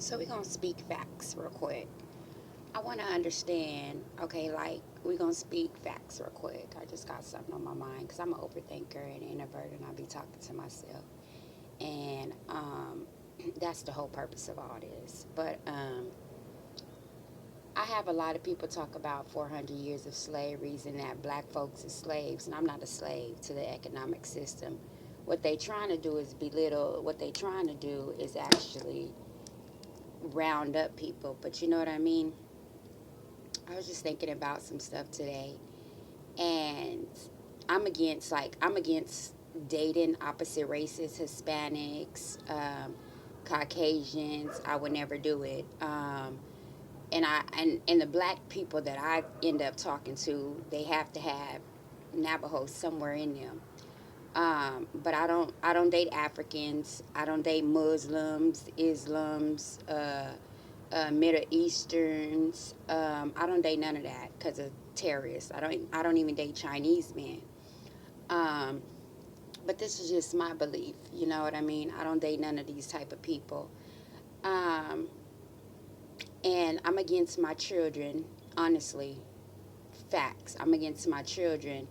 So we're gonna speak facts real quick. I want to understand. Okay, like we're gonna speak facts real quick. I just got something on my mind because I'm an overthinker and an introvert, and I be talking to myself, and that's the whole purpose of all this. But I have a lot of people talk about 400 years of slavery and that black folks are slaves, and I'm not a slave to the economic system. What they trying to do is belittle. What they trying to do is actually round up people. But you know what I mean? I was just thinking about some stuff today, and I'm against dating opposite races, Hispanics, Caucasians. I would never do it. And the black people that I end up talking to, they have to have Navajo somewhere in them. But I don't date Africans. I don't date Muslims, Islams, Middle Easterns. I don't date none of that because of terrorists. I don't even date Chinese men. Um, but this is just my belief. You know what I mean? I don't date none of these type of people. Um, and I'm against my children. Honestly, facts. I'm against my children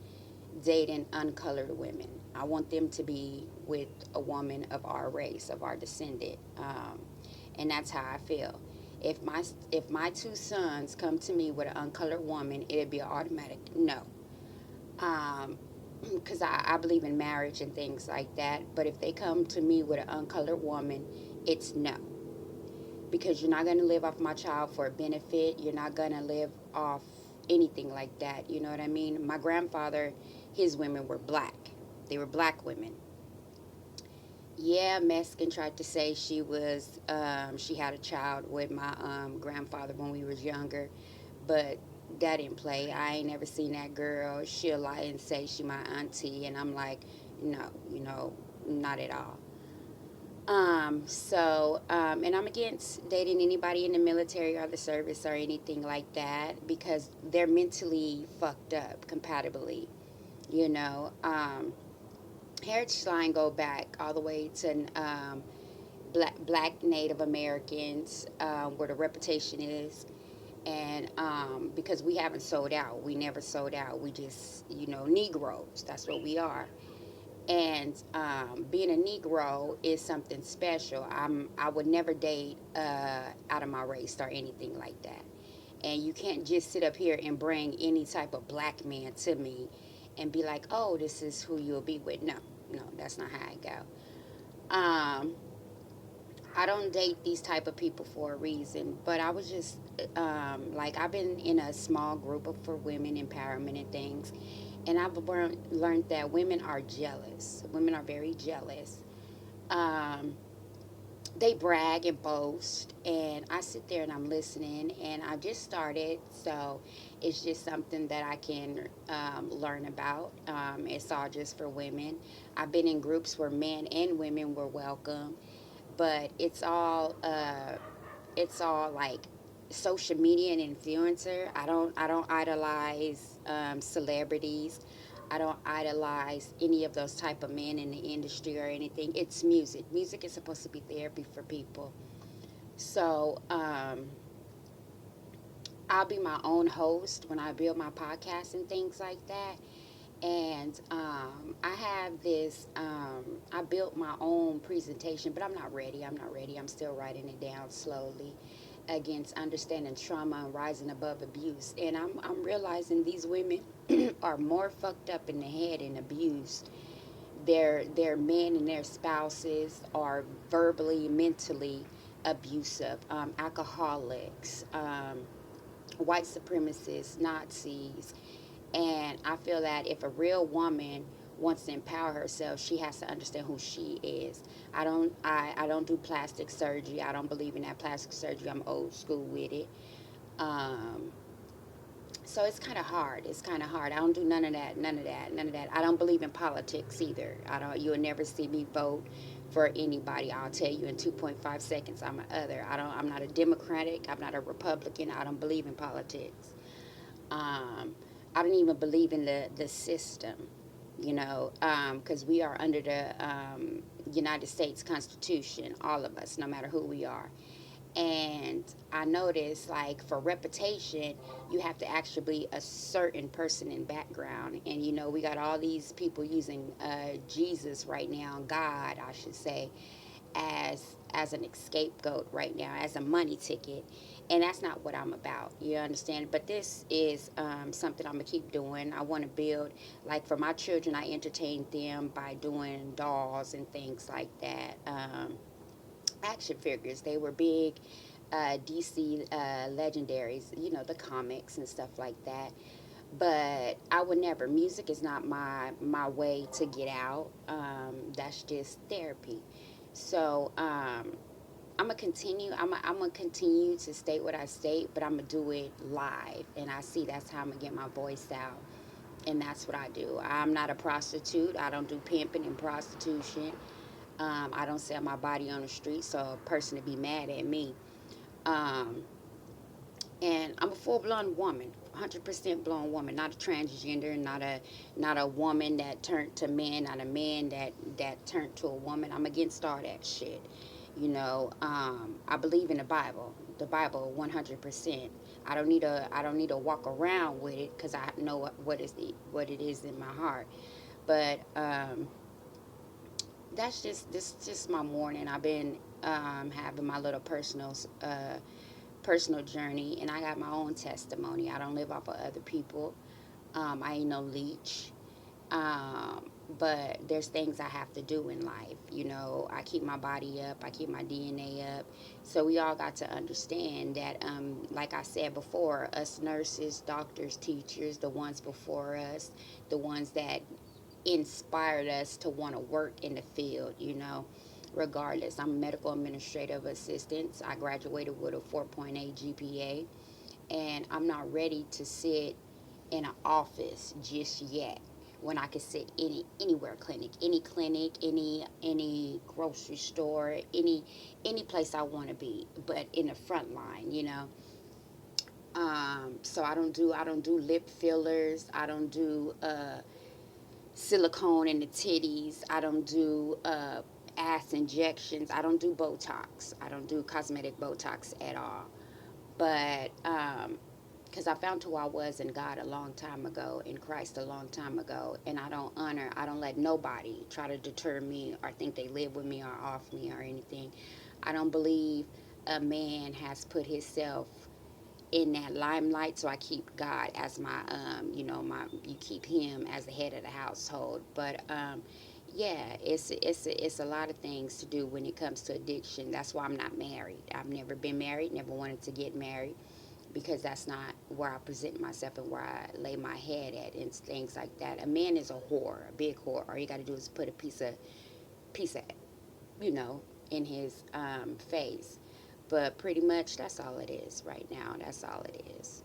dating uncolored women. I want them to be with a woman of our race, of our descendant, and that's how I feel. If my two sons come to me with an uncolored woman, it'd be an automatic no. Because I believe in marriage and things like that. But if they come to me with an uncolored woman, it's no. Because you're not going to live off my child for a benefit. You're not going to live off anything like that. You know what I mean? My grandfather, his women were black. They were black women. Yeah, Meskin tried to say she had a child with my grandfather when we was younger, but that didn't play. I ain't never seen that girl. She'll lie and say she my auntie, and I'm like, no, not at all. And I'm against dating anybody in the military or the service or anything like that because they're mentally fucked up compatibly, you know. Heritage line go back all the way to black Native Americans, where the reputation is, and because we haven't sold out, we never sold out. We just, Negroes. That's what we are. And being a Negro is something special. I would never date out of my race or anything like that. And you can't just sit up here and bring any type of black man to me and be like, oh, this is who you'll be with. No, no, that's not how I go. I don't date these type of people for a reason, but I was just like I've been in a small group for women empowerment and things, and I've learned that women are jealous. Women are very jealous. Um, they brag and boast, and I sit there and I'm listening, and I just started, so it's just something that I can learn about. It's all just for women. I've been in groups where men and women were welcome, but it's all like social media and influencer. I don't idolize celebrities. I don't idolize any of those type of men in the industry or anything. It's music. Music is supposed to be therapy for people. So I'll be my own host when I build my podcast and things like that. And I have this. I built my own presentation, but I'm not ready. I'm not ready. I'm still writing it down slowly against understanding trauma and rising above abuse. And I'm realizing these women are more fucked up in the head and abused. Their men and their spouses are verbally, mentally abusive, alcoholics, white supremacists, Nazis. And I feel that if a real woman wants to empower herself, she has to understand who she is. I don't do plastic surgery. I don't believe in that plastic surgery. I'm old school with it. Um, so it's kind of hard. It's kind of hard. I don't do none of that. None of that. None of that. I don't believe in politics either. I don't. You'll never see me vote for anybody. I'll tell you in 2.5 seconds. I'm an other. I don't. I'm not a Democratic. I'm not a Republican. I don't believe in politics. Um, I don't even believe in the system, because we are under the United States Constitution, all of us, no matter who we are. And I noticed, like, for reputation, you have to actually be a certain person in background. And, we got all these people using Jesus right now, God, I should say, as an scapegoat right now, as a money ticket. And that's not what I'm about. You understand? But this is something I'm going to keep doing. I want to build, like, for my children, I entertain them by doing dolls and things like that. Action figures. They were big DC legendaries, the comics and stuff like that. But I would never. Music is not my way to get out. That's just therapy. So I'm gonna continue. I'm gonna continue to state what I state, but I'm gonna do it live, and I see that's how I'm gonna get my voice out, and that's what I do. I'm not a prostitute. I don't do pimping and prostitution. I don't sell my body on the street, so a person to be mad at me. Um, and I'm a full blown woman, 100% blown woman, not a transgender, not a woman that turned to man, not a man that turned to a woman. I'm against all that shit. I believe in the Bible 100%. I don't need to walk around with it because I know what it is in my heart. But that's just my morning. I've been having my little personal journey, and I got my own testimony. I don't live off of other people. I ain't no leech. But there's things I have to do in life. I keep my body up, I keep my DNA up. So we all got to understand that, like I said before, us nurses, doctors, teachers, the ones before us, the ones that inspired us to want to work in the field. Regardless, I'm a medical administrative assistant. I graduated with a 4.8 GPA, and I'm not ready to sit in an office just yet when I could sit anywhere, clinic, any grocery store, any place I want to be, but in the front line. So I don't do lip fillers. I don't do silicone in the titties. I don't do ass injections. I don't do Botox. I don't do cosmetic Botox at all. But because I found who I was in God a long time ago, in Christ a long time ago, and I don't let nobody try to deter me or think they live with me or off me or anything. I don't believe a man has put himself in that limelight, so I keep God as my you keep him as the head of the household. But yeah, it's a lot of things to do when it comes to addiction. That's why I'm not married. I've never been married, never wanted to get married, because that's not where I present myself and where I lay my head at and things like that. A man is a whore, a big whore. All you got to do is put a piece of you know in his face. But pretty much that's all it is right now. That's all it is.